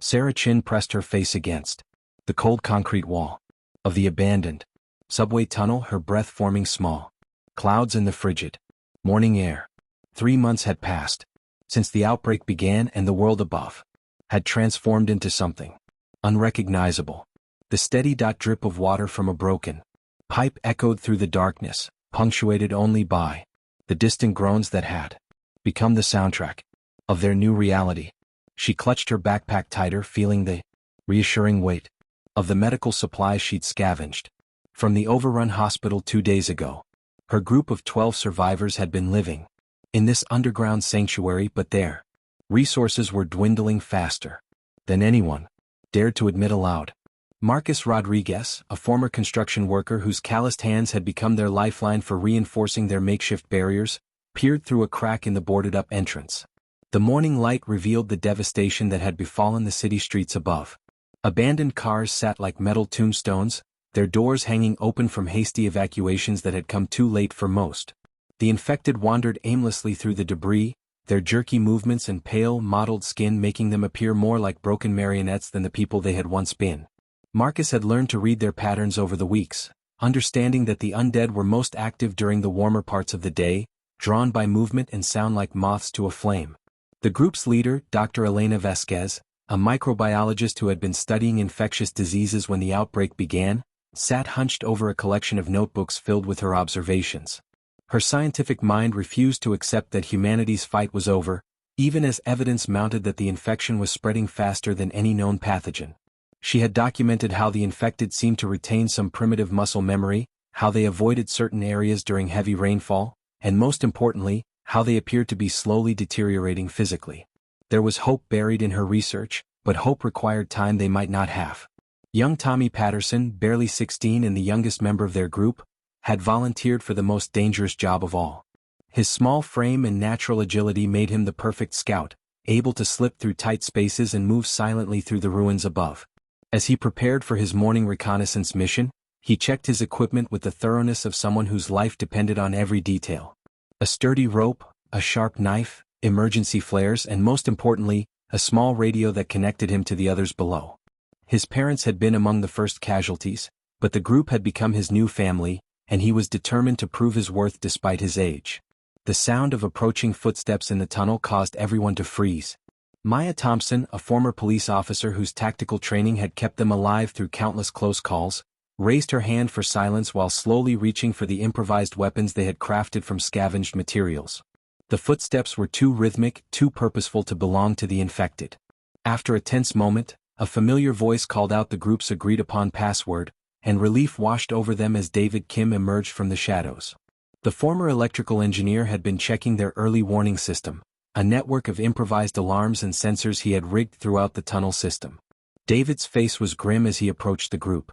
Sarah Chin pressed her face against the cold concrete wall of the abandoned subway tunnel, her breath forming small clouds in the frigid morning air. 3 months had passed since the outbreak began, and the world above had transformed into something unrecognizable. The steady drip of water from a broken pipe echoed through the darkness, punctuated only by the distant groans that had become the soundtrack of their new reality. She clutched her backpack tighter, feeling the reassuring weight of the medical supplies she'd scavenged from the overrun hospital 2 days ago. Her group of 12 survivors had been living in this underground sanctuary, but their resources were dwindling faster than anyone dared to admit aloud. Marcus Rodriguez, a former construction worker whose calloused hands had become their lifeline for reinforcing their makeshift barriers, peered through a crack in the boarded-up entrance. The morning light revealed the devastation that had befallen the city streets above. Abandoned cars sat like metal tombstones, their doors hanging open from hasty evacuations that had come too late for most. The infected wandered aimlessly through the debris, their jerky movements and pale, mottled skin making them appear more like broken marionettes than the people they had once been. Marcus had learned to read their patterns over the weeks, understanding that the undead were most active during the warmer parts of the day, drawn by movement and sound like moths to a flame. The group's leader, Dr. Elena Vasquez, a microbiologist who had been studying infectious diseases when the outbreak began, sat hunched over a collection of notebooks filled with her observations. Her scientific mind refused to accept that humanity's fight was over, even as evidence mounted that the infection was spreading faster than any known pathogen. She had documented how the infected seemed to retain some primitive muscle memory, how they avoided certain areas during heavy rainfall, and most importantly, how they appeared to be slowly deteriorating physically. There was hope buried in her research, but hope required time they might not have. Young Tommy Patterson, barely 16 and the youngest member of their group, had volunteered for the most dangerous job of all. His small frame and natural agility made him the perfect scout, able to slip through tight spaces and move silently through the ruins above. As he prepared for his morning reconnaissance mission, he checked his equipment with the thoroughness of someone whose life depended on every detail. A sturdy rope, a sharp knife, emergency flares, and most importantly, a small radio that connected him to the others below. His parents had been among the first casualties, but the group had become his new family, and he was determined to prove his worth despite his age. The sound of approaching footsteps in the tunnel caused everyone to freeze. Maya Thompson, a former police officer whose tactical training had kept them alive through countless close calls, raised her hand for silence while slowly reaching for the improvised weapons they had crafted from scavenged materials. The footsteps were too rhythmic, too purposeful to belong to the infected. After a tense moment, a familiar voice called out the group's agreed-upon password, and relief washed over them as David Kim emerged from the shadows. The former electrical engineer had been checking their early warning system, a network of improvised alarms and sensors he had rigged throughout the tunnel system. David's face was grim as he approached the group.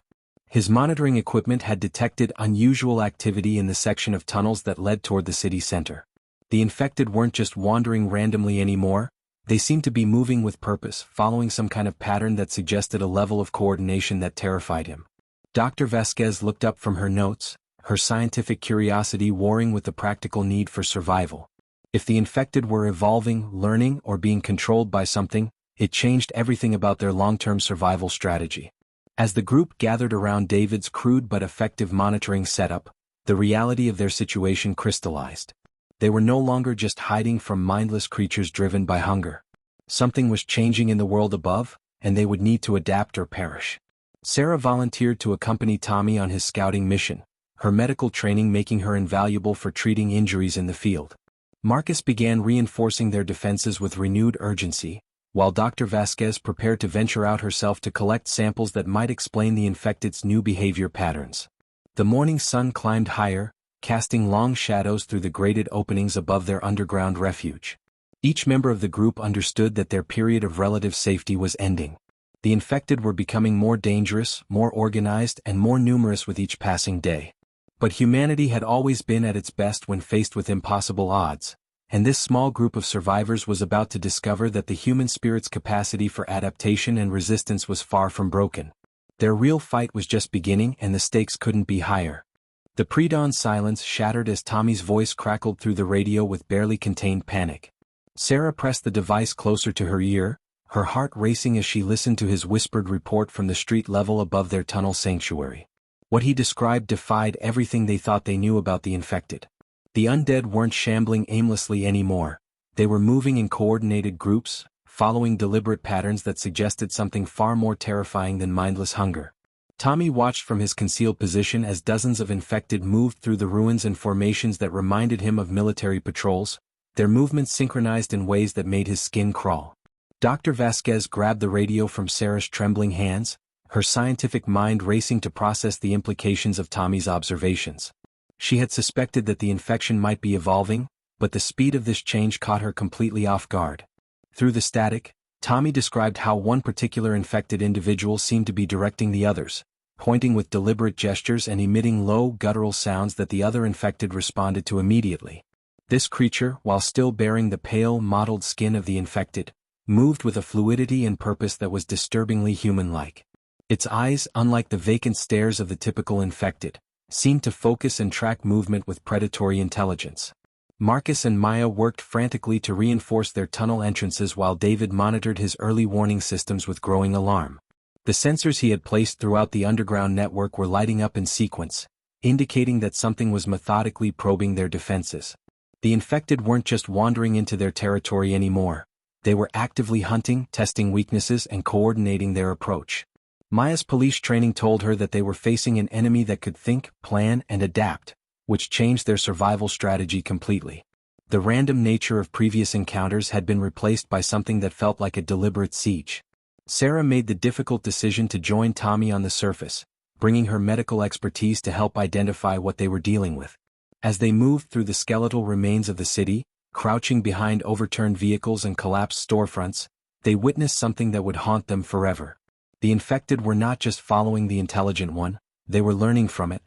His monitoring equipment had detected unusual activity in the section of tunnels that led toward the city center. The infected weren't just wandering randomly anymore, they seemed to be moving with purpose, following some kind of pattern that suggested a level of coordination that terrified him. Dr. Vasquez looked up from her notes, her scientific curiosity warring with the practical need for survival. If the infected were evolving, learning, or being controlled by something, it changed everything about their long-term survival strategy. As the group gathered around David's crude but effective monitoring setup, the reality of their situation crystallized. They were no longer just hiding from mindless creatures driven by hunger. Something was changing in the world above, and they would need to adapt or perish. Sarah volunteered to accompany Tommy on his scouting mission, her medical training making her invaluable for treating injuries in the field. Marcus began reinforcing their defenses with renewed urgency, while Dr. Vasquez prepared to venture out herself to collect samples that might explain the infected's new behavior patterns. The morning sun climbed higher, casting long shadows through the grated openings above their underground refuge. Each member of the group understood that their period of relative safety was ending. The infected were becoming more dangerous, more organized, and more numerous with each passing day. But humanity had always been at its best when faced with impossible odds, and this small group of survivors was about to discover that the human spirit's capacity for adaptation and resistance was far from broken. Their real fight was just beginning, and the stakes couldn't be higher. The pre-dawn silence shattered as Tommy's voice crackled through the radio with barely contained panic. Sarah pressed the device closer to her ear, her heart racing as she listened to his whispered report from the street level above their tunnel sanctuary. What he described defied everything they thought they knew about the infected. The undead weren't shambling aimlessly anymore. They were moving in coordinated groups, following deliberate patterns that suggested something far more terrifying than mindless hunger. Tommy watched from his concealed position as dozens of infected moved through the ruins in formations that reminded him of military patrols, their movements synchronized in ways that made his skin crawl. Dr. Vasquez grabbed the radio from Sarah's trembling hands, her scientific mind racing to process the implications of Tommy's observations. She had suspected that the infection might be evolving, but the speed of this change caught her completely off guard. Through the static, Tommy described how one particular infected individual seemed to be directing the others, pointing with deliberate gestures and emitting low, guttural sounds that the other infected responded to immediately. This creature, while still bearing the pale, mottled skin of the infected, moved with a fluidity and purpose that was disturbingly human-like. Its eyes, unlike the vacant stares of the typical infected, seemed to focus and track movement with predatory intelligence. Marcus and Maya worked frantically to reinforce their tunnel entrances while David monitored his early warning systems with growing alarm. The sensors he had placed throughout the underground network were lighting up in sequence, indicating that something was methodically probing their defenses. The infected weren't just wandering into their territory anymore. They were actively hunting, testing weaknesses, and coordinating their approach. Maya's police training told her that they were facing an enemy that could think, plan, and adapt, which changed their survival strategy completely. The random nature of previous encounters had been replaced by something that felt like a deliberate siege. Sarah made the difficult decision to join Tommy on the surface, bringing her medical expertise to help identify what they were dealing with. As they moved through the skeletal remains of the city, crouching behind overturned vehicles and collapsed storefronts, they witnessed something that would haunt them forever. The infected were not just following the intelligent one, they were learning from it.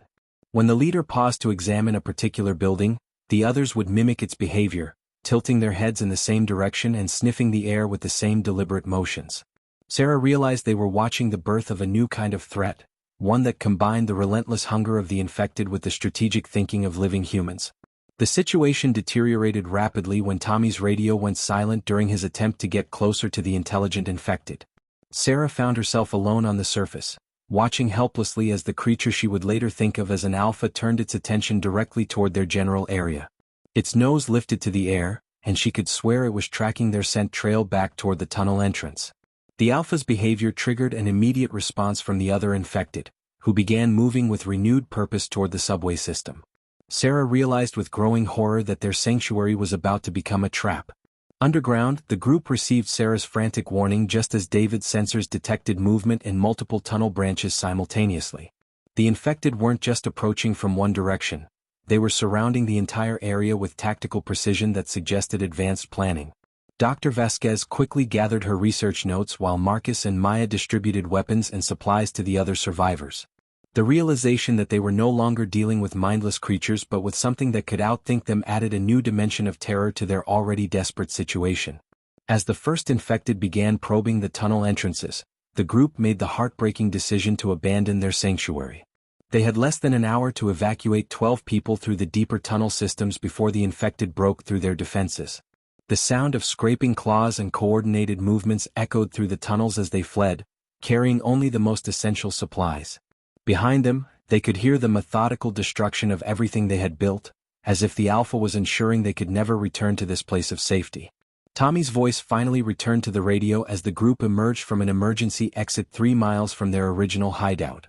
When the leader paused to examine a particular building, the others would mimic its behavior, tilting their heads in the same direction and sniffing the air with the same deliberate motions. Sarah realized they were watching the birth of a new kind of threat, one that combined the relentless hunger of the infected with the strategic thinking of living humans. The situation deteriorated rapidly when Tommy's radio went silent during his attempt to get closer to the intelligent infected. Sarah found herself alone on the surface, watching helplessly as the creature she would later think of as an alpha turned its attention directly toward their general area. Its nose lifted to the air, and she could swear it was tracking their scent trail back toward the tunnel entrance. The alpha's behavior triggered an immediate response from the other infected, who began moving with renewed purpose toward the subway system. Sarah realized with growing horror that their sanctuary was about to become a trap. Underground, the group received Sarah's frantic warning just as David's sensors detected movement in multiple tunnel branches simultaneously. The infected weren't just approaching from one direction, they were surrounding the entire area with tactical precision that suggested advanced planning. Dr. Vasquez quickly gathered her research notes while Marcus and Maya distributed weapons and supplies to the other survivors. The realization that they were no longer dealing with mindless creatures but with something that could outthink them added a new dimension of terror to their already desperate situation. As the first infected began probing the tunnel entrances, the group made the heartbreaking decision to abandon their sanctuary. They had less than an hour to evacuate 12 people through the deeper tunnel systems before the infected broke through their defenses. The sound of scraping claws and coordinated movements echoed through the tunnels as they fled, carrying only the most essential supplies. Behind them, they could hear the methodical destruction of everything they had built, as if the Alpha was ensuring they could never return to this place of safety. Tommy's voice finally returned to the radio as the group emerged from an emergency exit 3 miles from their original hideout.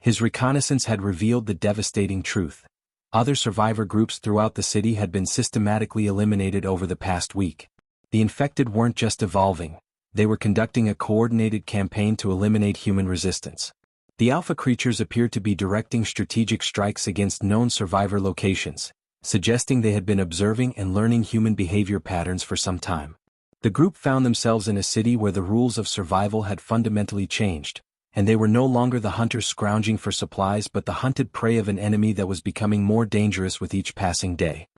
His reconnaissance had revealed the devastating truth. Other survivor groups throughout the city had been systematically eliminated over the past week. The infected weren't just evolving, they were conducting a coordinated campaign to eliminate human resistance. The Alpha creatures appeared to be directing strategic strikes against known survivor locations, suggesting they had been observing and learning human behavior patterns for some time. The group found themselves in a city where the rules of survival had fundamentally changed, and they were no longer the hunters scrounging for supplies but the hunted prey of an enemy that was becoming more dangerous with each passing day.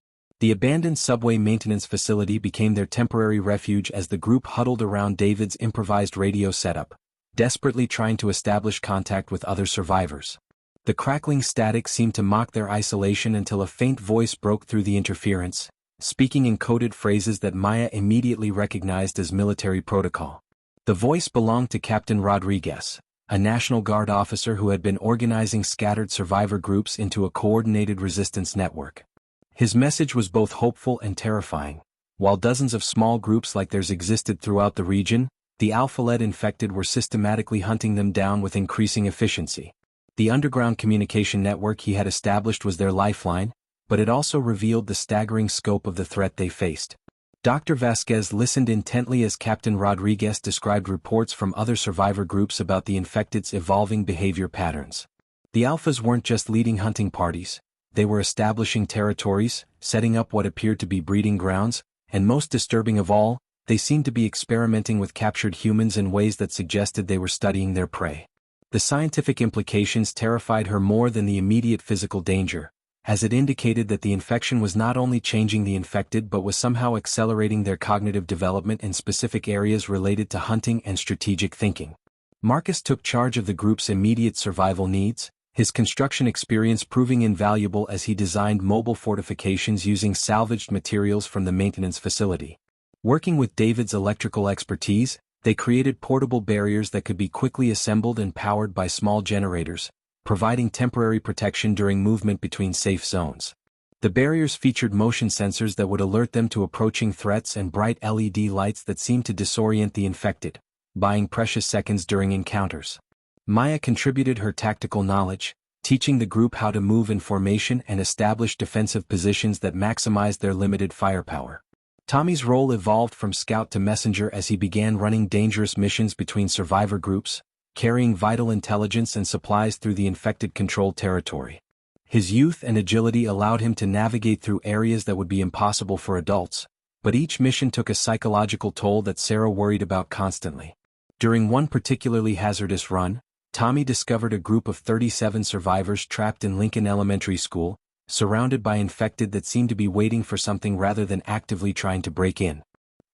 The abandoned subway maintenance facility became their temporary refuge as the group huddled around David's improvised radio setup, desperately trying to establish contact with other survivors. The crackling static seemed to mock their isolation until a faint voice broke through the interference, speaking in coded phrases that Maya immediately recognized as military protocol. The voice belonged to Captain Rodriguez, a National Guard officer who had been organizing scattered survivor groups into a coordinated resistance network. His message was both hopeful and terrifying. While dozens of small groups like theirs existed throughout the region, the Alpha-led infected were systematically hunting them down with increasing efficiency. The underground communication network he had established was their lifeline, but it also revealed the staggering scope of the threat they faced. Dr. Vasquez listened intently as Captain Rodriguez described reports from other survivor groups about the infected's evolving behavior patterns. The Alphas weren't just leading hunting parties, they were establishing territories, setting up what appeared to be breeding grounds, and most disturbing of all, they seemed to be experimenting with captured humans in ways that suggested they were studying their prey. The scientific implications terrified her more than the immediate physical danger, as it indicated that the infection was not only changing the infected but was somehow accelerating their cognitive development in specific areas related to hunting and strategic thinking. Marcus took charge of the group's immediate survival needs, his construction experience proving invaluable as he designed mobile fortifications using salvaged materials from the maintenance facility. Working with David's electrical expertise, they created portable barriers that could be quickly assembled and powered by small generators, providing temporary protection during movement between safe zones. The barriers featured motion sensors that would alert them to approaching threats and bright LED lights that seemed to disorient the infected, buying precious seconds during encounters. Maya contributed her tactical knowledge, teaching the group how to move in formation and establish defensive positions that maximized their limited firepower. Tommy's role evolved from scout to messenger as he began running dangerous missions between survivor groups, carrying vital intelligence and supplies through the infected-controlled territory. His youth and agility allowed him to navigate through areas that would be impossible for adults, but each mission took a psychological toll that Sarah worried about constantly. During one particularly hazardous run, Tommy discovered a group of 37 survivors trapped in Lincoln Elementary School, surrounded by infected that seemed to be waiting for something rather than actively trying to break in.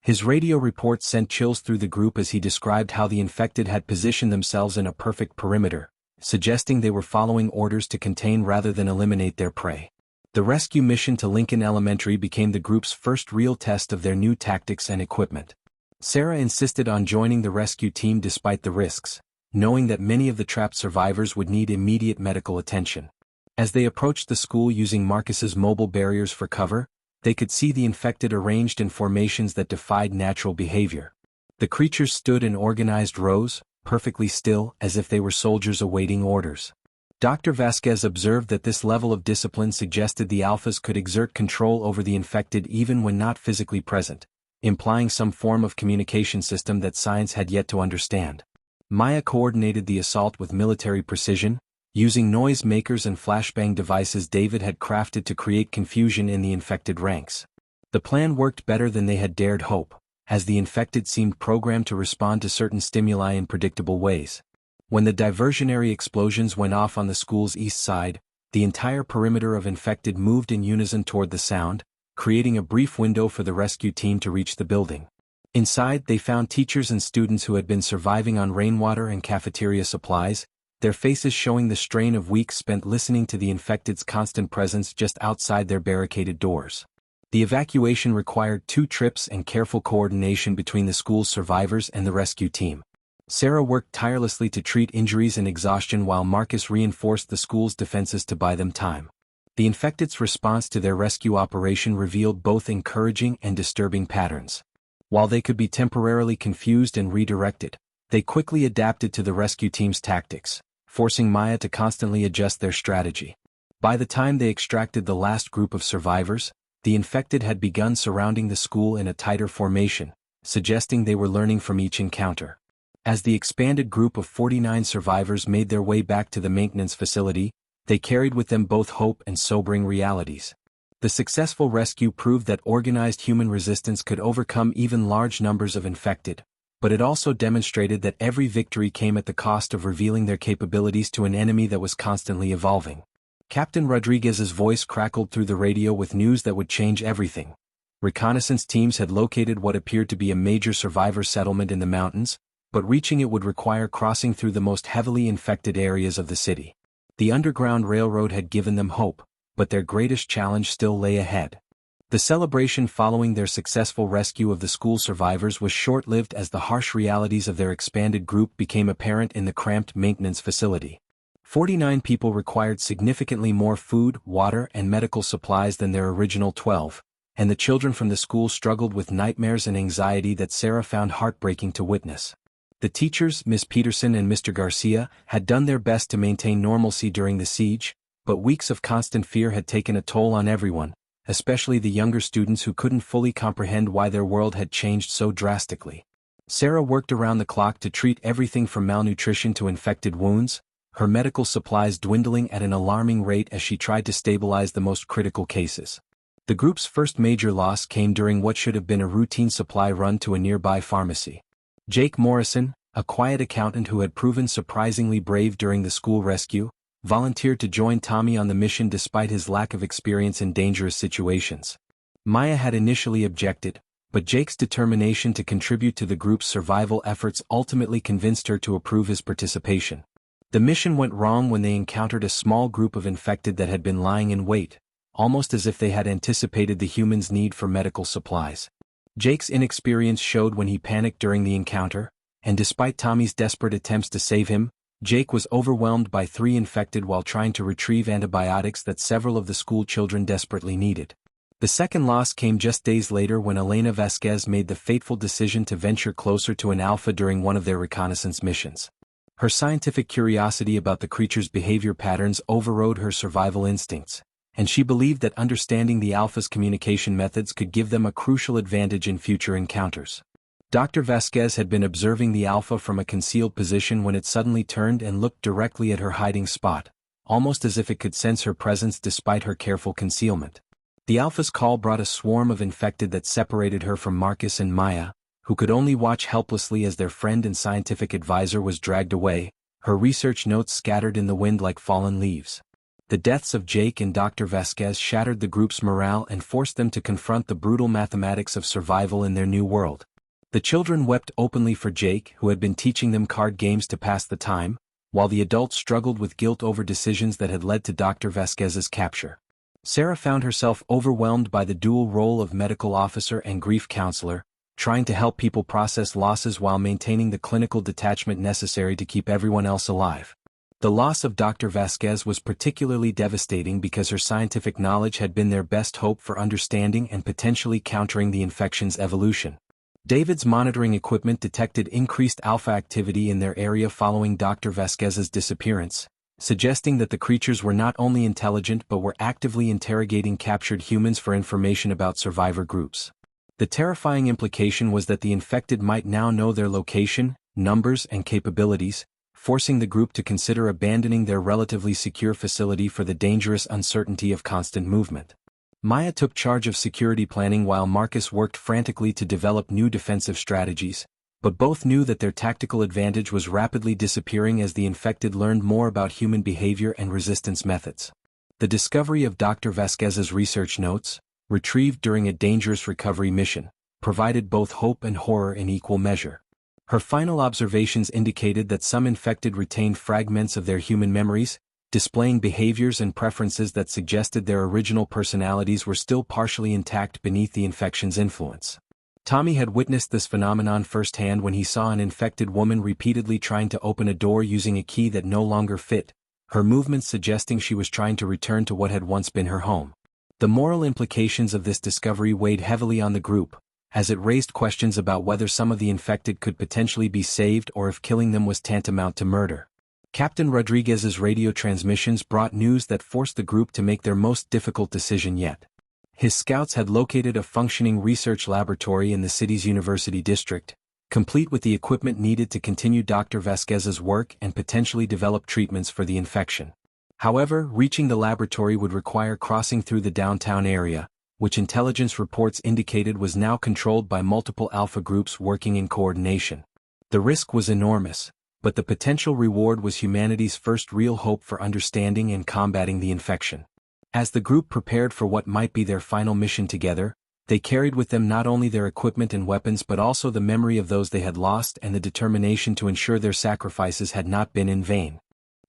His radio report sent chills through the group as he described how the infected had positioned themselves in a perfect perimeter, suggesting they were following orders to contain rather than eliminate their prey. The rescue mission to Lincoln Elementary became the group's first real test of their new tactics and equipment. Sarah insisted on joining the rescue team despite the risks, knowing that many of the trapped survivors would need immediate medical attention. As they approached the school using Marcus's mobile barriers for cover, they could see the infected arranged in formations that defied natural behavior. The creatures stood in organized rows, perfectly still, as if they were soldiers awaiting orders. Dr. Vasquez observed that this level of discipline suggested the Alphas could exert control over the infected even when not physically present, implying some form of communication system that science had yet to understand. Maya coordinated the assault with military precision, using noise makers and flashbang devices David had crafted to create confusion in the infected ranks. The plan worked better than they had dared hope, as the infected seemed programmed to respond to certain stimuli in predictable ways. When the diversionary explosions went off on the school's east side, the entire perimeter of infected moved in unison toward the sound, creating a brief window for the rescue team to reach the building. Inside, they found teachers and students who had been surviving on rainwater and cafeteria supplies, their faces showing the strain of weeks spent listening to the infected's constant presence just outside their barricaded doors. The evacuation required 2 trips and careful coordination between the school's survivors and the rescue team. Sarah worked tirelessly to treat injuries and exhaustion while Marcus reinforced the school's defenses to buy them time. The infected's response to their rescue operation revealed both encouraging and disturbing patterns. While they could be temporarily confused and redirected, they quickly adapted to the rescue team's tactics, forcing Maya to constantly adjust their strategy. By the time they extracted the last group of survivors, the infected had begun surrounding the school in a tighter formation, suggesting they were learning from each encounter. As the expanded group of 49 survivors made their way back to the maintenance facility, they carried with them both hope and sobering realities. The successful rescue proved that organized human resistance could overcome even large numbers of infected, but it also demonstrated that every victory came at the cost of revealing their capabilities to an enemy that was constantly evolving. Captain Rodriguez's voice crackled through the radio with news that would change everything. Reconnaissance teams had located what appeared to be a major survivor settlement in the mountains, but reaching it would require crossing through the most heavily infected areas of the city. The Underground Railroad had given them hope, but their greatest challenge still lay ahead. The celebration following their successful rescue of the school survivors was short-lived as the harsh realities of their expanded group became apparent in the cramped maintenance facility. 49 people required significantly more food, water, and medical supplies than their original 12, and the children from the school struggled with nightmares and anxiety that Sarah found heartbreaking to witness. The teachers, Miss Peterson and Mr. Garcia, had done their best to maintain normalcy during the siege, but weeks of constant fear had taken a toll on everyone, especially the younger students who couldn't fully comprehend why their world had changed so drastically. Sarah worked around the clock to treat everything from malnutrition to infected wounds, her medical supplies dwindling at an alarming rate as she tried to stabilize the most critical cases. The group's first major loss came during what should have been a routine supply run to a nearby pharmacy. Jake Morrison, a quiet accountant who had proven surprisingly brave during the school rescue, volunteered to join Tommy on the mission despite his lack of experience in dangerous situations. Maya had initially objected, but Jake's determination to contribute to the group's survival efforts ultimately convinced her to approve his participation. The mission went wrong when they encountered a small group of infected that had been lying in wait, almost as if they had anticipated the humans' need for medical supplies. Jake's inexperience showed when he panicked during the encounter, and despite Tommy's desperate attempts to save him, Jake was overwhelmed by 3 infected while trying to retrieve antibiotics that several of the school children desperately needed. The second loss came just days later when Elena Vasquez made the fateful decision to venture closer to an alpha during one of their reconnaissance missions. Her scientific curiosity about the creature's behavior patterns overrode her survival instincts, and she believed that understanding the alpha's communication methods could give them a crucial advantage in future encounters. Dr. Vasquez had been observing the alpha from a concealed position when it suddenly turned and looked directly at her hiding spot, almost as if it could sense her presence despite her careful concealment. The alpha's call brought a swarm of infected that separated her from Marcus and Maya, who could only watch helplessly as their friend and scientific advisor was dragged away, her research notes scattered in the wind like fallen leaves. The deaths of Jake and Dr. Vasquez shattered the group's morale and forced them to confront the brutal mathematics of survival in their new world. The children wept openly for Jake, who had been teaching them card games to pass the time, while the adults struggled with guilt over decisions that had led to Dr. Vasquez's capture. Sarah found herself overwhelmed by the dual role of medical officer and grief counselor, trying to help people process losses while maintaining the clinical detachment necessary to keep everyone else alive. The loss of Dr. Vasquez was particularly devastating because her scientific knowledge had been their best hope for understanding and potentially countering the infection's evolution. David's monitoring equipment detected increased alpha activity in their area following Dr. Vasquez's disappearance, suggesting that the creatures were not only intelligent but were actively interrogating captured humans for information about survivor groups. The terrifying implication was that the infected might now know their location, numbers, and capabilities, forcing the group to consider abandoning their relatively secure facility for the dangerous uncertainty of constant movement. Maya took charge of security planning while Marcus worked frantically to develop new defensive strategies, but both knew that their tactical advantage was rapidly disappearing as the infected learned more about human behavior and resistance methods. The discovery of Dr. Vasquez's research notes, retrieved during a dangerous recovery mission, provided both hope and horror in equal measure. Her final observations indicated that some infected retained fragments of their human memories, displaying behaviors and preferences that suggested their original personalities were still partially intact beneath the infection's influence. Tommy had witnessed this phenomenon firsthand when he saw an infected woman repeatedly trying to open a door using a key that no longer fit, her movements suggesting she was trying to return to what had once been her home. The moral implications of this discovery weighed heavily on the group, as it raised questions about whether some of the infected could potentially be saved or if killing them was tantamount to murder. Captain Rodriguez's radio transmissions brought news that forced the group to make their most difficult decision yet. His scouts had located a functioning research laboratory in the city's university district, complete with the equipment needed to continue Dr. Vasquez's work and potentially develop treatments for the infection. However, reaching the laboratory would require crossing through the downtown area, which intelligence reports indicated was now controlled by multiple alpha groups working in coordination. The risk was enormous, but the potential reward was humanity's first real hope for understanding and combating the infection. As the group prepared for what might be their final mission together, they carried with them not only their equipment and weapons but also the memory of those they had lost and the determination to ensure their sacrifices had not been in vain.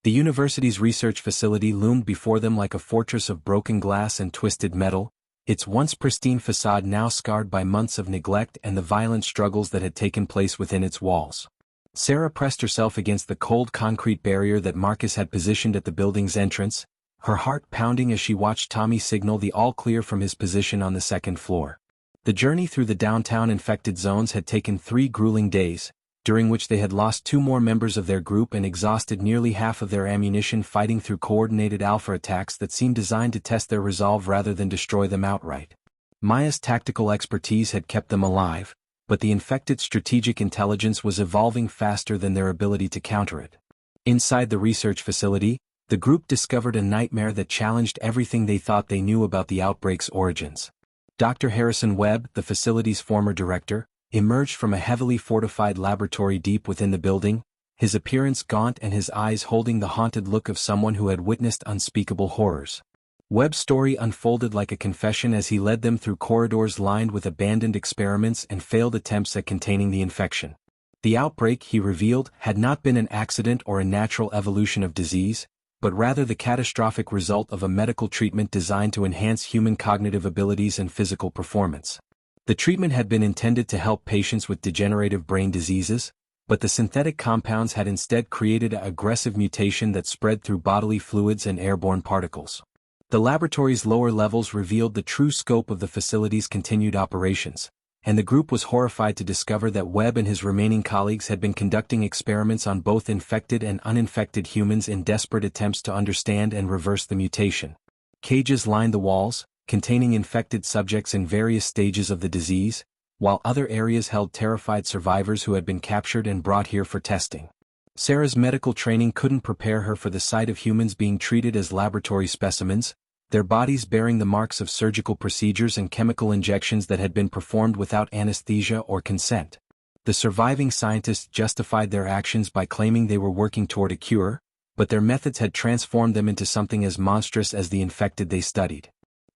The university's research facility loomed before them like a fortress of broken glass and twisted metal, its once pristine facade now scarred by months of neglect and the violent struggles that had taken place within its walls. Sarah pressed herself against the cold concrete barrier that Marcus had positioned at the building's entrance, her heart pounding as she watched Tommy signal the all-clear from his position on the second floor. The journey through the downtown infected zones had taken 3 grueling days, during which they had lost 2 more members of their group and exhausted nearly half of their ammunition fighting through coordinated alpha attacks that seemed designed to test their resolve rather than destroy them outright. Maya's tactical expertise had kept them alive, but the infected strategic intelligence was evolving faster than their ability to counter it. Inside the research facility, the group discovered a nightmare that challenged everything they thought they knew about the outbreak's origins. Dr. Harrison Webb, the facility's former director, emerged from a heavily fortified laboratory deep within the building, his appearance gaunt and his eyes holding the haunted look of someone who had witnessed unspeakable horrors. Webb's story unfolded like a confession as he led them through corridors lined with abandoned experiments and failed attempts at containing the infection. The outbreak, he revealed, had not been an accident or a natural evolution of disease, but rather the catastrophic result of a medical treatment designed to enhance human cognitive abilities and physical performance. The treatment had been intended to help patients with degenerative brain diseases, but the synthetic compounds had instead created an aggressive mutation that spread through bodily fluids and airborne particles. The laboratory's lower levels revealed the true scope of the facility's continued operations, and the group was horrified to discover that Webb and his remaining colleagues had been conducting experiments on both infected and uninfected humans in desperate attempts to understand and reverse the mutation. Cages lined the walls, containing infected subjects in various stages of the disease, while other areas held terrified survivors who had been captured and brought here for testing. Sarah's medical training couldn't prepare her for the sight of humans being treated as laboratory specimens, their bodies bearing the marks of surgical procedures and chemical injections that had been performed without anesthesia or consent. The surviving scientists justified their actions by claiming they were working toward a cure, but their methods had transformed them into something as monstrous as the infected they studied.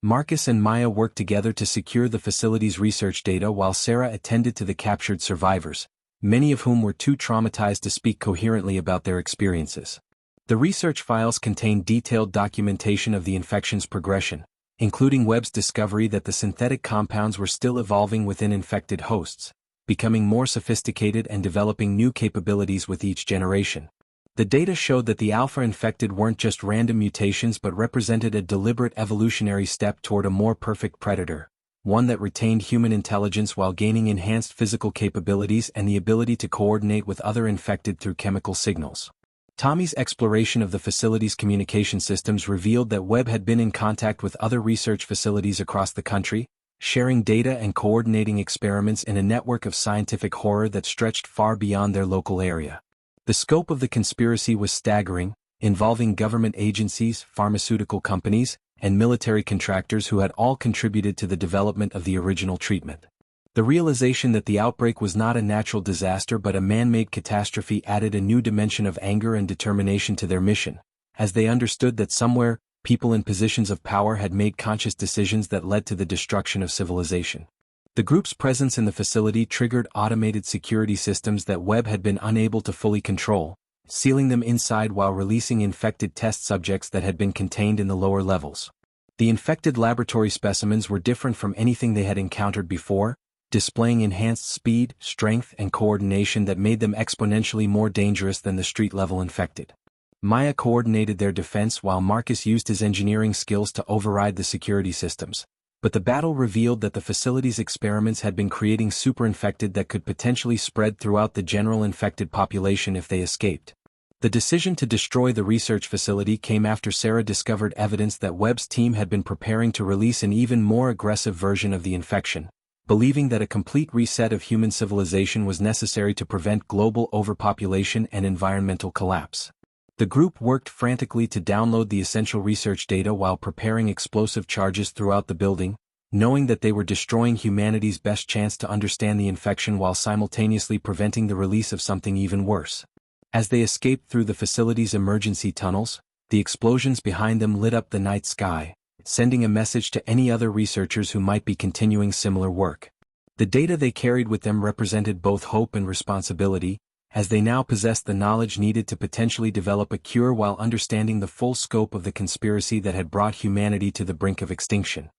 Marcus and Maya worked together to secure the facility's research data while Sarah attended to the captured survivors, many of whom were too traumatized to speak coherently about their experiences. The research files contained detailed documentation of the infection's progression, including Webb's discovery that the synthetic compounds were still evolving within infected hosts, becoming more sophisticated and developing new capabilities with each generation. The data showed that the alpha-infected weren't just random mutations but represented a deliberate evolutionary step toward a more perfect predator, one that retained human intelligence while gaining enhanced physical capabilities and the ability to coordinate with other infected through chemical signals. Tommy's exploration of the facility's communication systems revealed that Webb had been in contact with other research facilities across the country, sharing data and coordinating experiments in a network of scientific horror that stretched far beyond their local area. The scope of the conspiracy was staggering, involving government agencies, pharmaceutical companies, and military contractors who had all contributed to the development of the original treatment. The realization that the outbreak was not a natural disaster but a man-made catastrophe added a new dimension of anger and determination to their mission, as they understood that somewhere, people in positions of power had made conscious decisions that led to the destruction of civilization. The group's presence in the facility triggered automated security systems that Webb had been unable to fully control, sealing them inside while releasing infected test subjects that had been contained in the lower levels. The infected laboratory specimens were different from anything they had encountered before, displaying enhanced speed, strength, and coordination that made them exponentially more dangerous than the street-level infected. Maya coordinated their defense while Marcus used his engineering skills to override the security systems. But the battle revealed that the facility's experiments had been creating super-infected that could potentially spread throughout the general infected population if they escaped. The decision to destroy the research facility came after Sarah discovered evidence that Webb's team had been preparing to release an even more aggressive version of the infection, believing that a complete reset of human civilization was necessary to prevent global overpopulation and environmental collapse. The group worked frantically to download the essential research data while preparing explosive charges throughout the building, knowing that they were destroying humanity's best chance to understand the infection while simultaneously preventing the release of something even worse. As they escaped through the facility's emergency tunnels, the explosions behind them lit up the night sky, sending a message to any other researchers who might be continuing similar work. The data they carried with them represented both hope and responsibility, as they now possessed the knowledge needed to potentially develop a cure while understanding the full scope of the conspiracy that had brought humanity to the brink of extinction.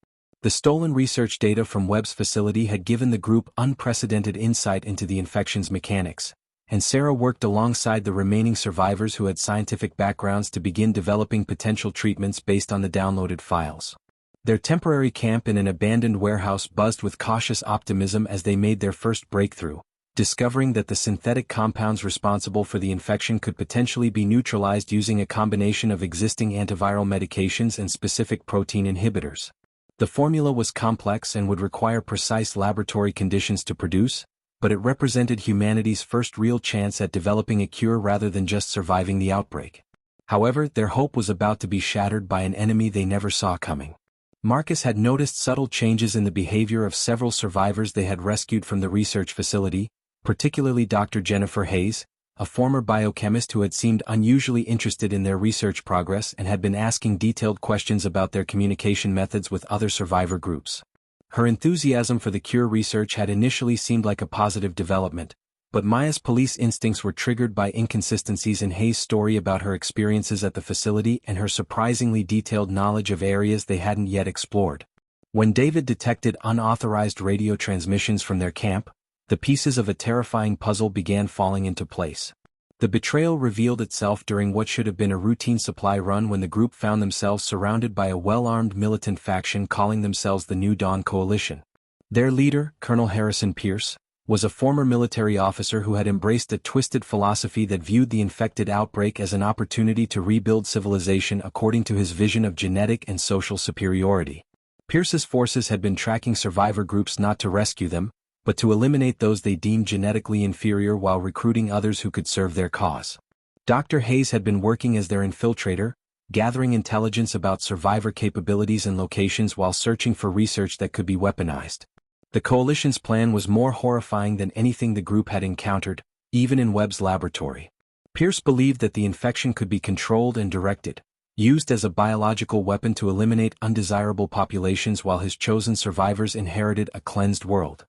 The stolen research data from Webb's facility had given the group unprecedented insight into the infection's mechanics, and Sarah worked alongside the remaining survivors who had scientific backgrounds to begin developing potential treatments based on the downloaded files. Their temporary camp in an abandoned warehouse buzzed with cautious optimism as they made their first breakthrough, discovering that the synthetic compounds responsible for the infection could potentially be neutralized using a combination of existing antiviral medications and specific protein inhibitors. The formula was complex and would require precise laboratory conditions to produce, but it represented humanity's first real chance at developing a cure rather than just surviving the outbreak. However, their hope was about to be shattered by an enemy they never saw coming. Marcus had noticed subtle changes in the behavior of several survivors they had rescued from the research facility, particularly Dr. Jennifer Hayes, a former biochemist who had seemed unusually interested in their research progress and had been asking detailed questions about their communication methods with other survivor groups. Her enthusiasm for the cure research had initially seemed like a positive development, but Maya's police instincts were triggered by inconsistencies in Hayes' story about her experiences at the facility and her surprisingly detailed knowledge of areas they hadn't yet explored. When David detected unauthorized radio transmissions from their camp, the pieces of a terrifying puzzle began falling into place. The betrayal revealed itself during what should have been a routine supply run when the group found themselves surrounded by a well-armed militant faction calling themselves the New Dawn Coalition. Their leader, Colonel Harrison Pierce, was a former military officer who had embraced a twisted philosophy that viewed the infected outbreak as an opportunity to rebuild civilization according to his vision of genetic and social superiority. Pierce's forces had been tracking survivor groups not to rescue them, but to eliminate those they deemed genetically inferior while recruiting others who could serve their cause. Dr. Hayes had been working as their infiltrator, gathering intelligence about survivor capabilities and locations while searching for research that could be weaponized. The Coalition's plan was more horrifying than anything the group had encountered, even in Webb's laboratory. Pierce believed that the infection could be controlled and directed, used as a biological weapon to eliminate undesirable populations while his chosen survivors inherited a cleansed world.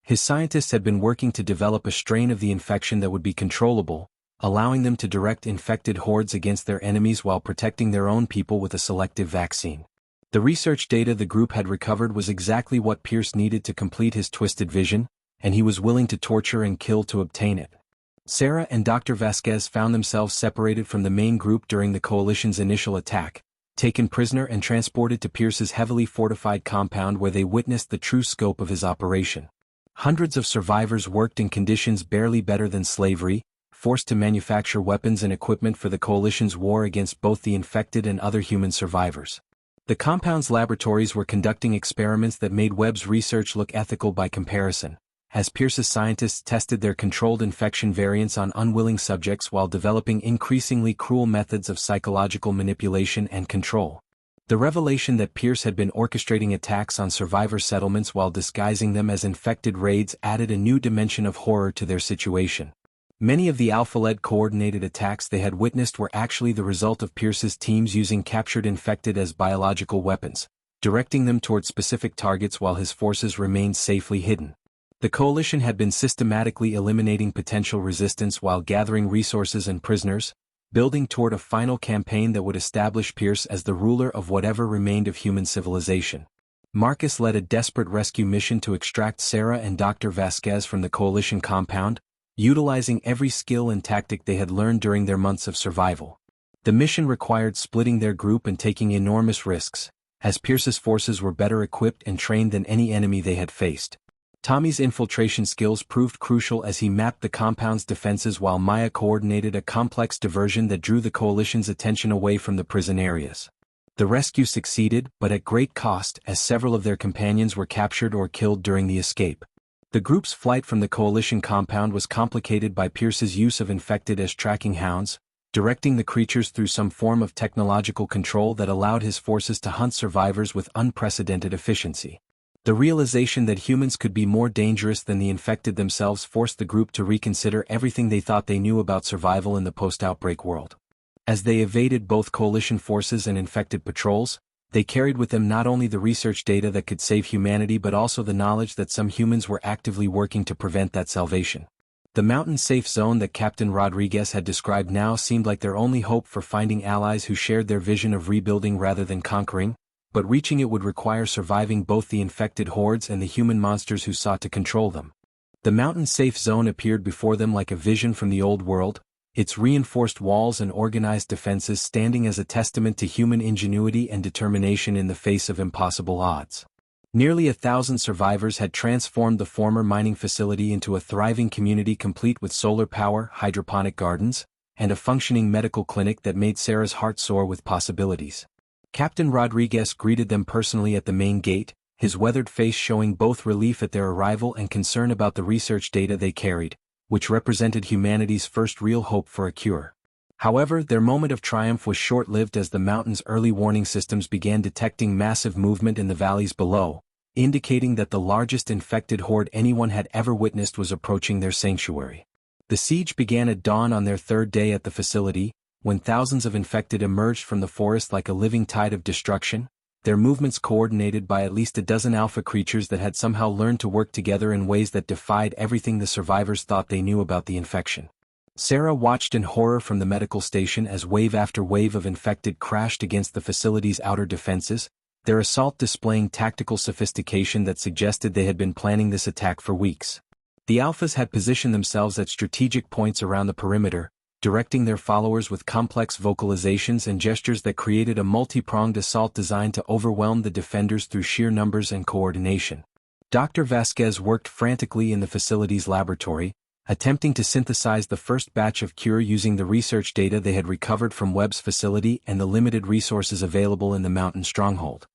His scientists had been working to develop a strain of the infection that would be controllable, allowing them to direct infected hordes against their enemies while protecting their own people with a selective vaccine. The research data the group had recovered was exactly what Pierce needed to complete his twisted vision, and he was willing to torture and kill to obtain it. Sarah and Dr. Vasquez found themselves separated from the main group during the Coalition's initial attack, taken prisoner and transported to Pierce's heavily fortified compound where they witnessed the true scope of his operation. Hundreds of survivors worked in conditions barely better than slavery, forced to manufacture weapons and equipment for the Coalition's war against both the infected and other human survivors. The compound's laboratories were conducting experiments that made Webb's research look ethical by comparison, as Pierce's scientists tested their controlled infection variants on unwilling subjects while developing increasingly cruel methods of psychological manipulation and control. The revelation that Pierce had been orchestrating attacks on survivor settlements while disguising them as infected raids added a new dimension of horror to their situation. Many of the Alpha-led coordinated attacks they had witnessed were actually the result of Pierce's teams using captured infected as biological weapons, directing them toward specific targets while his forces remained safely hidden. The Coalition had been systematically eliminating potential resistance while gathering resources and prisoners, building toward a final campaign that would establish Pierce as the ruler of whatever remained of human civilization. Marcus led a desperate rescue mission to extract Sarah and Dr. Vasquez from the Coalition compound, utilizing every skill and tactic they had learned during their months of survival. The mission required splitting their group and taking enormous risks, as Pierce's forces were better equipped and trained than any enemy they had faced. Tommy's infiltration skills proved crucial as he mapped the compound's defenses while Maya coordinated a complex diversion that drew the Coalition's attention away from the prison areas. The rescue succeeded, but at great cost, as several of their companions were captured or killed during the escape. The group's flight from the Coalition compound was complicated by Pierce's use of infected as tracking hounds, directing the creatures through some form of technological control that allowed his forces to hunt survivors with unprecedented efficiency. The realization that humans could be more dangerous than the infected themselves forced the group to reconsider everything they thought they knew about survival in the post-outbreak world. As they evaded both Coalition forces and infected patrols, they carried with them not only the research data that could save humanity but also the knowledge that some humans were actively working to prevent that salvation. The mountain-safe zone that Captain Rodriguez had described now seemed like their only hope for finding allies who shared their vision of rebuilding rather than conquering, but reaching it would require surviving both the infected hordes and the human monsters who sought to control them. The mountain-safe zone appeared before them like a vision from the old world, its reinforced walls and organized defenses standing as a testament to human ingenuity and determination in the face of impossible odds. Nearly 1,000 survivors had transformed the former mining facility into a thriving community complete with solar power, hydroponic gardens, and a functioning medical clinic that made Sarah's heart soar with possibilities. Captain Rodriguez greeted them personally at the main gate, his weathered face showing both relief at their arrival and concern about the research data they carried, which represented humanity's first real hope for a cure. However, their moment of triumph was short-lived as the mountain's early warning systems began detecting massive movement in the valleys below, indicating that the largest infected horde anyone had ever witnessed was approaching their sanctuary. The siege began at dawn on their third day at the facility, when thousands of infected emerged from the forest like a living tide of destruction, their movements coordinated by at least a dozen alpha creatures that had somehow learned to work together in ways that defied everything the survivors thought they knew about the infection. Sarah watched in horror from the medical station as wave after wave of infected crashed against the facility's outer defenses, their assault displaying tactical sophistication that suggested they had been planning this attack for weeks. The Alphas had positioned themselves at strategic points around the perimeter, directing their followers with complex vocalizations and gestures that created a multi-pronged assault designed to overwhelm the defenders through sheer numbers and coordination. Dr. Vasquez worked frantically in the facility's laboratory, attempting to synthesize the first batch of cure using the research data they had recovered from Webb's facility and the limited resources available in the mountain stronghold.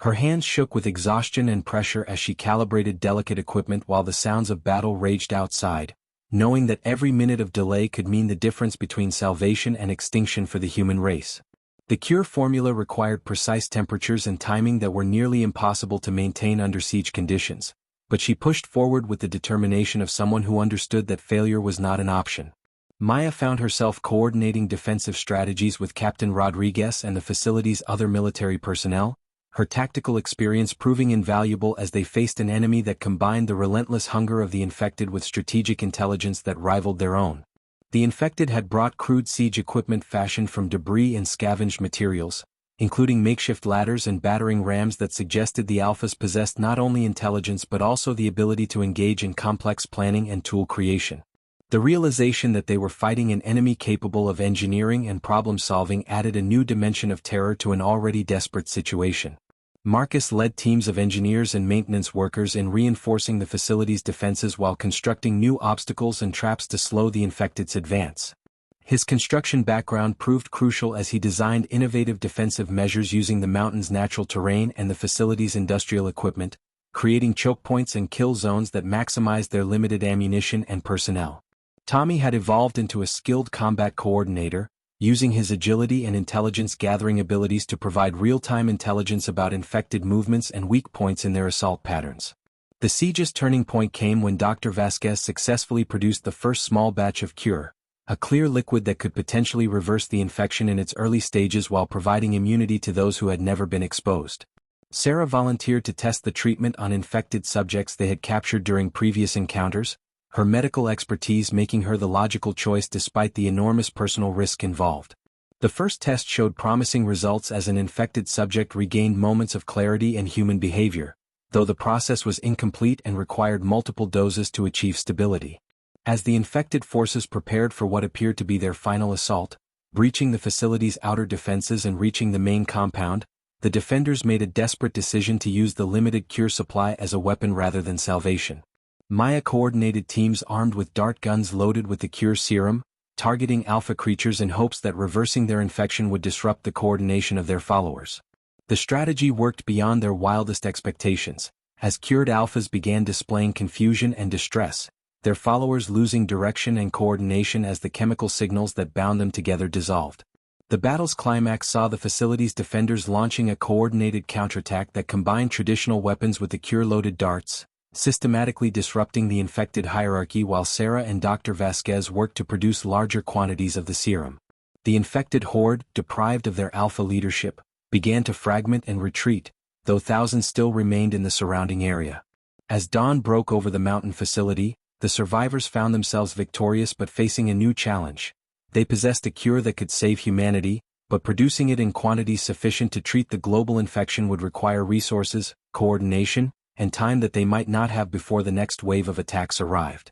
Her hands shook with exhaustion and pressure as she calibrated delicate equipment while the sounds of battle raged outside, knowing that every minute of delay could mean the difference between salvation and extinction for the human race. The cure formula required precise temperatures and timing that were nearly impossible to maintain under siege conditions, but she pushed forward with the determination of someone who understood that failure was not an option. Maya found herself coordinating defensive strategies with Captain Rodriguez and the facility's other military personnel, her tactical experience proving invaluable as they faced an enemy that combined the relentless hunger of the infected with strategic intelligence that rivaled their own. The infected had brought crude siege equipment fashioned from debris and scavenged materials, including makeshift ladders and battering rams that suggested the Alphas possessed not only intelligence but also the ability to engage in complex planning and tool creation. The realization that they were fighting an enemy capable of engineering and problem-solving added a new dimension of terror to an already desperate situation. Marcus led teams of engineers and maintenance workers in reinforcing the facility's defenses while constructing new obstacles and traps to slow the infected's advance. His construction background proved crucial as he designed innovative defensive measures using the mountain's natural terrain and the facility's industrial equipment, creating choke points and kill zones that maximized their limited ammunition and personnel. Tommy had evolved into a skilled combat coordinator, using his agility and intelligence-gathering abilities to provide real-time intelligence about infected movements and weak points in their assault patterns. The siege's turning point came when Dr. Vasquez successfully produced the first small batch of cure, a clear liquid that could potentially reverse the infection in its early stages while providing immunity to those who had never been exposed. Sarah volunteered to test the treatment on infected subjects they had captured during previous encounters, her medical expertise making her the logical choice despite the enormous personal risk involved. The first test showed promising results as an infected subject regained moments of clarity and human behavior, though the process was incomplete and required multiple doses to achieve stability. As the infected forces prepared for what appeared to be their final assault, breaching the facility's outer defenses and reaching the main compound, the defenders made a desperate decision to use the limited cure supply as a weapon rather than salvation. Maya coordinated teams armed with dart guns loaded with the cure serum, targeting alpha creatures in hopes that reversing their infection would disrupt the coordination of their followers. The strategy worked beyond their wildest expectations, as cured alphas began displaying confusion and distress, their followers losing direction and coordination as the chemical signals that bound them together dissolved. The battle's climax saw the facility's defenders launching a coordinated counterattack that combined traditional weapons with the cure-loaded darts, systematically disrupting the infected hierarchy while Sarah and Dr. Vasquez worked to produce larger quantities of the serum. The infected horde, deprived of their alpha leadership, began to fragment and retreat, though thousands still remained in the surrounding area. As dawn broke over the mountain facility, the survivors found themselves victorious but facing a new challenge. They possessed a cure that could save humanity, but producing it in quantities sufficient to treat the global infection would require resources, coordination, and time that they might not have before the next wave of attacks arrived.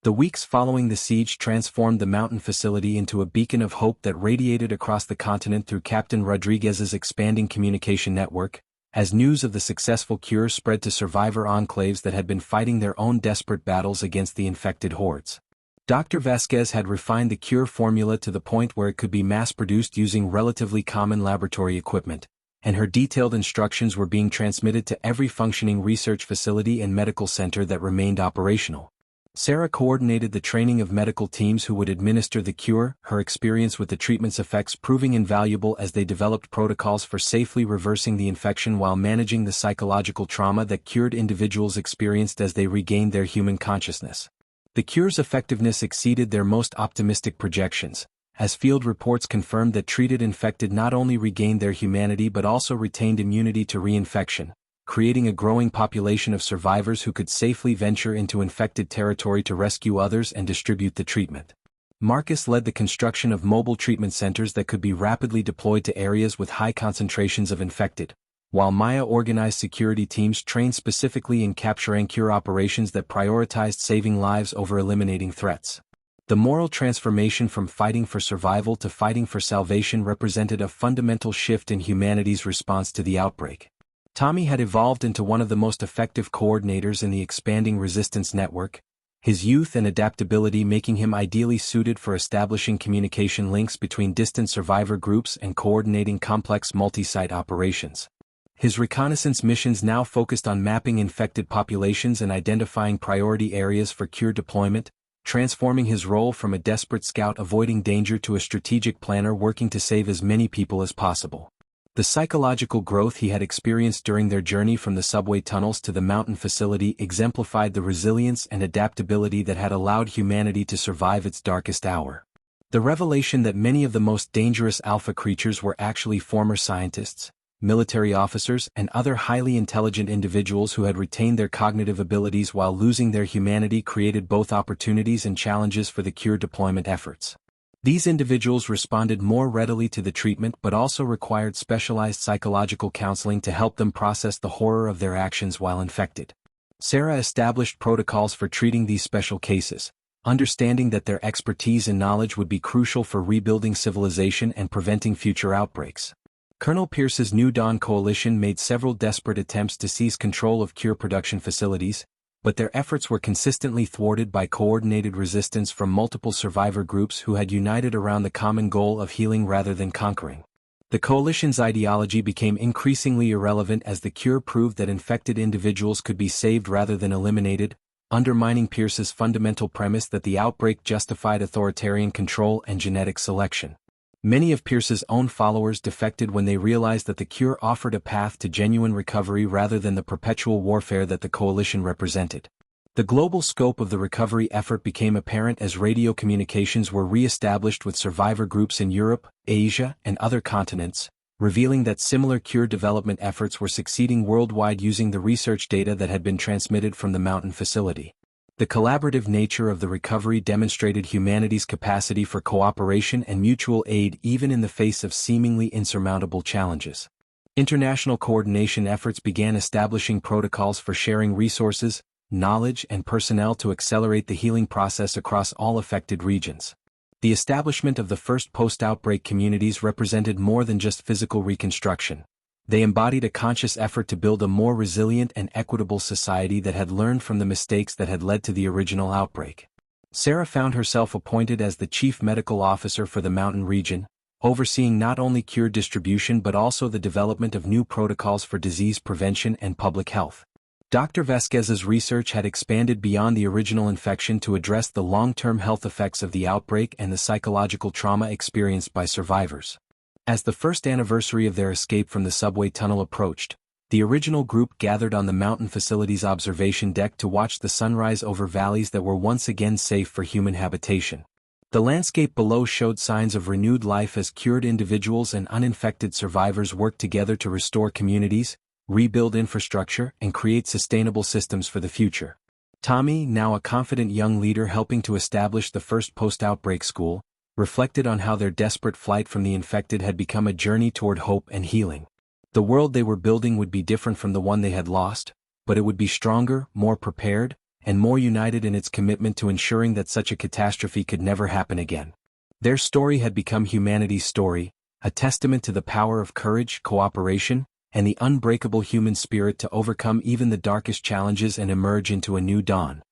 The weeks following the siege transformed the mountain facility into a beacon of hope that radiated across the continent through Captain Rodriguez's expanding communication network, as news of the successful cure spread to survivor enclaves that had been fighting their own desperate battles against the infected hordes. Dr. Vasquez had refined the cure formula to the point where it could be mass-produced using relatively common laboratory equipment, and her detailed instructions were being transmitted to every functioning research facility and medical center that remained operational. Sarah coordinated the training of medical teams who would administer the cure, her experience with the treatment's effects proving invaluable as they developed protocols for safely reversing the infection while managing the psychological trauma that cured individuals experienced as they regained their human consciousness. The cure's effectiveness exceeded their most optimistic projections, as field reports confirmed that treated infected not only regained their humanity but also retained immunity to reinfection, creating a growing population of survivors who could safely venture into infected territory to rescue others and distribute the treatment. Marcus led the construction of mobile treatment centers that could be rapidly deployed to areas with high concentrations of infected, while Maya organized security teams trained specifically in capture and cure operations that prioritized saving lives over eliminating threats. The moral transformation from fighting for survival to fighting for salvation represented a fundamental shift in humanity's response to the outbreak. Tommy had evolved into one of the most effective coordinators in the expanding resistance network, his youth and adaptability making him ideally suited for establishing communication links between distant survivor groups and coordinating complex multi-site operations. His reconnaissance missions now focused on mapping infected populations and identifying priority areas for cure deployment, transforming his role from a desperate scout avoiding danger to a strategic planner working to save as many people as possible. The psychological growth he had experienced during their journey from the subway tunnels to the mountain facility exemplified the resilience and adaptability that had allowed humanity to survive its darkest hour. The revelation that many of the most dangerous alpha creatures were actually former scientists, military officers, and other highly intelligent individuals who had retained their cognitive abilities while losing their humanity created both opportunities and challenges for the cure deployment efforts. These individuals responded more readily to the treatment but also required specialized psychological counseling to help them process the horror of their actions while infected. Sarah established protocols for treating these special cases, understanding that their expertise and knowledge would be crucial for rebuilding civilization and preventing future outbreaks. Colonel Pierce's New Dawn coalition made several desperate attempts to seize control of cure production facilities, but their efforts were consistently thwarted by coordinated resistance from multiple survivor groups who had united around the common goal of healing rather than conquering. The coalition's ideology became increasingly irrelevant as the cure proved that infected individuals could be saved rather than eliminated, undermining Pierce's fundamental premise that the outbreak justified authoritarian control and genetic selection. Many of Pierce's own followers defected when they realized that the cure offered a path to genuine recovery rather than the perpetual warfare that the coalition represented. The global scope of the recovery effort became apparent as radio communications were re-established with survivor groups in Europe, Asia, and other continents, revealing that similar cure development efforts were succeeding worldwide using the research data that had been transmitted from the mountain facility. The collaborative nature of the recovery demonstrated humanity's capacity for cooperation and mutual aid even in the face of seemingly insurmountable challenges. International coordination efforts began establishing protocols for sharing resources, knowledge, and personnel to accelerate the healing process across all affected regions. The establishment of the first post-outbreak communities represented more than just physical reconstruction. They embodied a conscious effort to build a more resilient and equitable society that had learned from the mistakes that had led to the original outbreak. Sarah found herself appointed as the chief medical officer for the mountain region, overseeing not only cure distribution but also the development of new protocols for disease prevention and public health. Dr. Vasquez's research had expanded beyond the original infection to address the long-term health effects of the outbreak and the psychological trauma experienced by survivors. As the first anniversary of their escape from the subway tunnel approached, the original group gathered on the mountain facility's observation deck to watch the sunrise over valleys that were once again safe for human habitation. The landscape below showed signs of renewed life as cured individuals and uninfected survivors worked together to restore communities, rebuild infrastructure, and create sustainable systems for the future. Tommy, now a confident young leader helping to establish the first post-outbreak school, reflected on how their desperate flight from the infected had become a journey toward hope and healing. The world they were building would be different from the one they had lost, but it would be stronger, more prepared, and more united in its commitment to ensuring that such a catastrophe could never happen again. Their story had become humanity's story, a testament to the power of courage, cooperation, and the unbreakable human spirit to overcome even the darkest challenges and emerge into a new dawn.